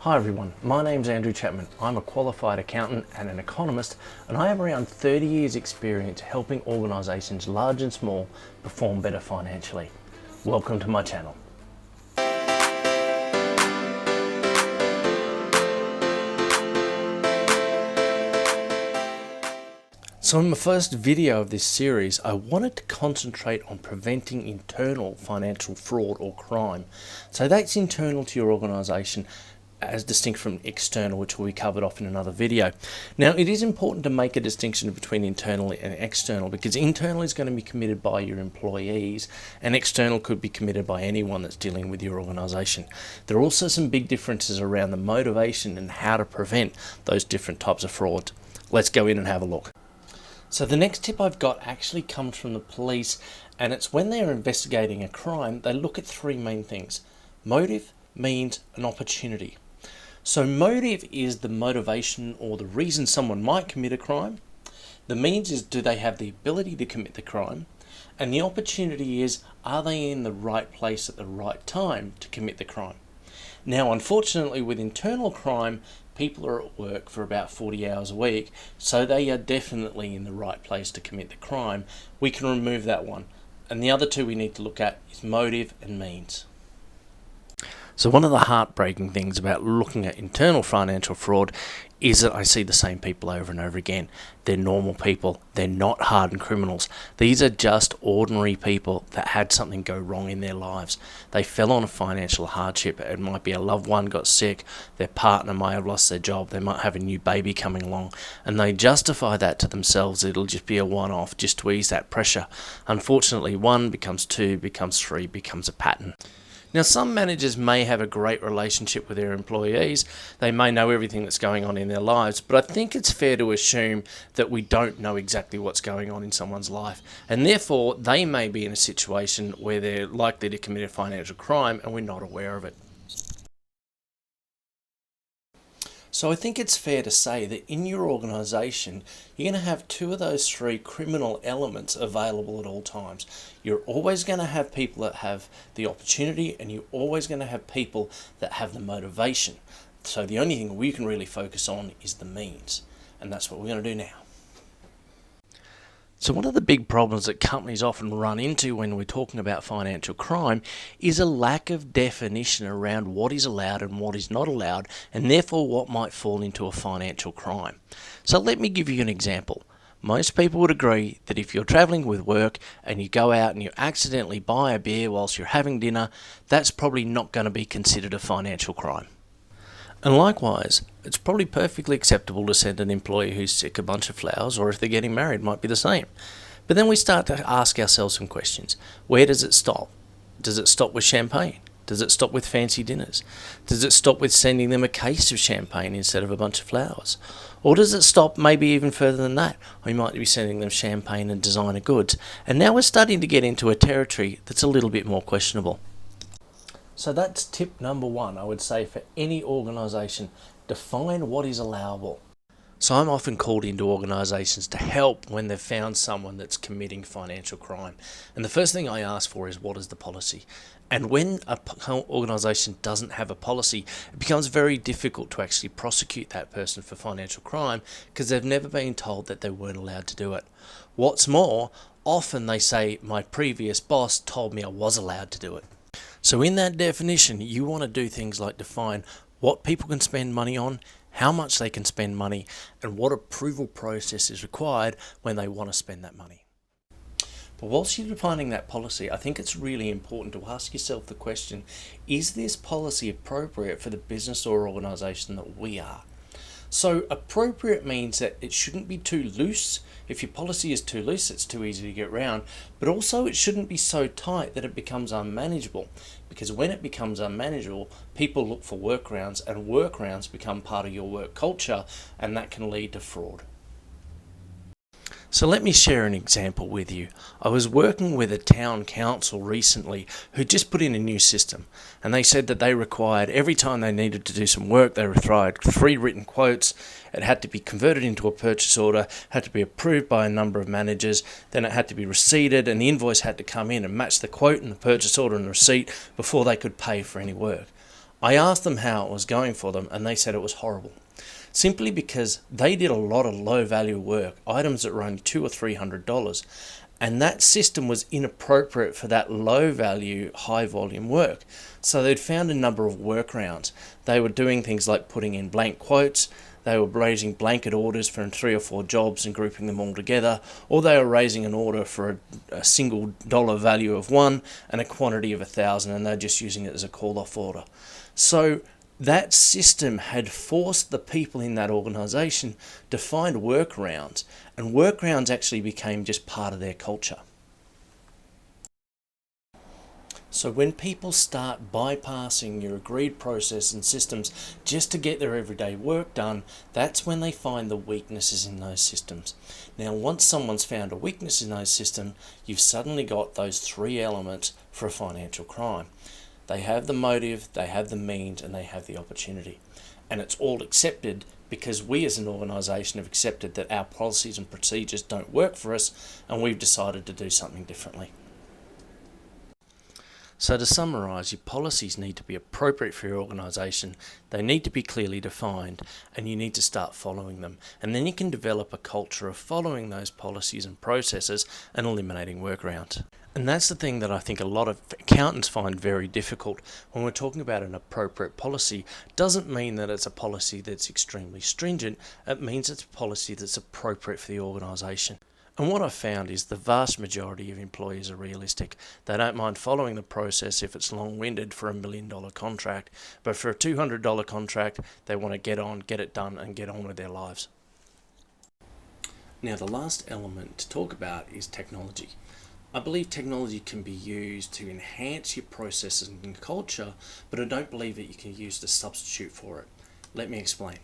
Hi everyone, my name's Andrew Chapman. I'm a qualified accountant and an economist, and I have around 30 years experience helping organisations large and small perform better financially. Welcome to my channel. So in the first video of this series, I wanted to concentrate on preventing internal financial fraud or crime. So that's internal to your organisation, as distinct from external, which will be covered off in another video. Now, it is important to make a distinction between internal and external, because internal is going to be committed by your employees and external could be committed by anyone that's dealing with your organisation. There are also some big differences around the motivation and how to prevent those different types of fraud. Let's go in and have a look. So the next tip I've got actually comes from the police, and it's when they're investigating a crime, they look at three main things: motive, means, and opportunity. So motive is the motivation or the reason someone might commit a crime. The means is, do they have the ability to commit the crime? And the opportunity is, are they in the right place at the right time to commit the crime? Now, unfortunately, with internal crime, people are at work for about 40 hours a week, so they are definitely in the right place to commit the crime. We can remove that one. And the other two we need to look at is motive and means. So one of the heartbreaking things about looking at internal financial fraud is that I see the same people over and over again. They're normal people. They're not hardened criminals. These are just ordinary people that had something go wrong in their lives. They fell on a financial hardship. It might be a loved one got sick, their partner might have lost their job, they might have a new baby coming along, and they justify that to themselves. It'll just be a one-off just to ease that pressure. Unfortunately, one becomes two, becomes three, becomes a pattern. Now, some managers may have a great relationship with their employees. They may know everything that's going on in their lives, but I think it's fair to assume that we don't know exactly what's going on in someone's life, and therefore they may be in a situation where they're likely to commit a financial crime and we're not aware of it. So I think it's fair to say that in your organisation, you're going to have two of those three criminal elements available at all times. You're always going to have people that have the opportunity, and you're always going to have people that have the motivation. So the only thing we can really focus on is the means, and that's what we're going to do now. So one of the big problems that companies often run into when we're talking about financial crime is a lack of definition around what is allowed and what is not allowed, and therefore what might fall into a financial crime. So let me give you an example. Most people would agree that if you're travelling with work and you go out and you accidentally buy a beer whilst you're having dinner, that's probably not going to be considered a financial crime. And likewise, it's probably perfectly acceptable to send an employee who's sick a bunch of flowers, or if they're getting married, might be the same. But then we start to ask ourselves some questions. Where does it stop? Does it stop with champagne? Does it stop with fancy dinners? Does it stop with sending them a case of champagne instead of a bunch of flowers? Or does it stop maybe even further than that? We might be sending them champagne and designer goods. And now we're starting to get into a territory that's a little bit more questionable. So that's tip number one, I would say, for any organisation: define what is allowable. So I'm often called into organisations to help when they've found someone that's committing financial crime. And the first thing I ask for is, what is the policy? And when an organisation doesn't have a policy, it becomes very difficult to actually prosecute that person for financial crime, because they've never been told that they weren't allowed to do it. What's more, often they say, my previous boss told me I was allowed to do it. So in that definition, you want to do things like define what people can spend money on, how much they can spend money, and what approval process is required when they want to spend that money. But whilst you're defining that policy, I think it's really important to ask yourself the question, is this policy appropriate for the business or organisation that we are? So appropriate means that it shouldn't be too loose. If your policy is too loose, it's too easy to get around. But also it shouldn't be so tight that it becomes unmanageable. Because when it becomes unmanageable, people look for workarounds, and workarounds become part of your work culture, and that can lead to fraud. So let me share an example with you. I was working with a town council recently who just put in a new system, and they said that they required, every time they needed to do some work, they required 3 written quotes. It had to be converted into a purchase order, had to be approved by a number of managers, then it had to be receipted, and the invoice had to come in and match the quote and the purchase order and the receipt before they could pay for any work. I asked them how it was going for them, and they said it was horrible. Simply because they did a lot of low value work, items that were only $200 or $300, and that system was inappropriate for that low value, high volume work. So they'd found a number of workarounds. They were doing things like putting in blank quotes, they were raising blanket orders for 3 or 4 jobs and grouping them all together, or they were raising an order for a single dollar value of 1 and a quantity of 1,000, and they're just using it as a call-off order. So that system had forced the people in that organisation to find workarounds, and workarounds actually became just part of their culture. So when people start bypassing your agreed process and systems just to get their everyday work done, that's when they find the weaknesses in those systems. Now, once someone's found a weakness in those systems, you've suddenly got those 3 elements for a financial crime. They have the motive, they have the means, and they have the opportunity. And it's all accepted because we as an organisation have accepted that our policies and procedures don't work for us, and we've decided to do something differently. So to summarise, your policies need to be appropriate for your organisation, they need to be clearly defined, and you need to start following them. And then you can develop a culture of following those policies and processes and eliminating workarounds. And that's the thing that I think a lot of accountants find very difficult. When we're talking about an appropriate policy, doesn't mean that it's a policy that's extremely stringent, it means it's a policy that's appropriate for the organisation. And what I've found is the vast majority of employers are realistic. They don't mind following the process if it's long-winded for $1 million contract, but for a $200 contract, they want to get on, get it done, and get on with their lives. Now, the last element to talk about is technology. I believe technology can be used to enhance your processes and culture, but I don't believe that you can use to substitute for it. Let me explain.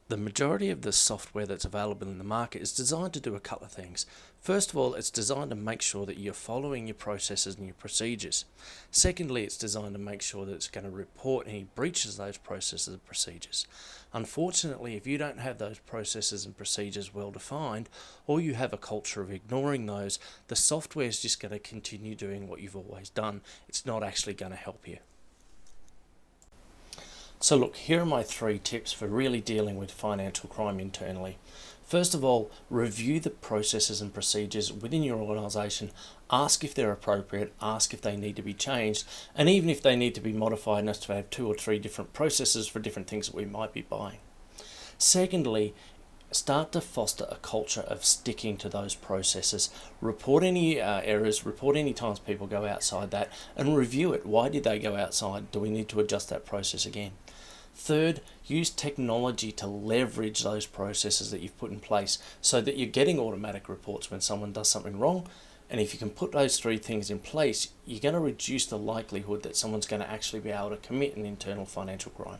The majority of the software that's available in the market is designed to do a couple of things. First of all, it's designed to make sure that you're following your processes and your procedures. Secondly, it's designed to make sure that it's going to report any breaches of those processes and procedures. Unfortunately, if you don't have those processes and procedures well defined, or you have a culture of ignoring those, the software is just going to continue doing what you've always done. It's not actually going to help you. So look, here are my 3 tips for really dealing with financial crime internally. First of all, review the processes and procedures within your organisation. Ask if they're appropriate, ask if they need to be changed, and even if they need to be modified enough to have 2 or 3 different processes for different things that we might be buying. Secondly, start to foster a culture of sticking to those processes. Report any errors, report any times people go outside that, and review it. Why did they go outside? Do we need to adjust that process again? Third, use technology to leverage those processes that you've put in place so that you're getting automatic reports when someone does something wrong. And if you can put those 3 things in place, you're going to reduce the likelihood that someone's going to actually be able to commit an internal financial crime.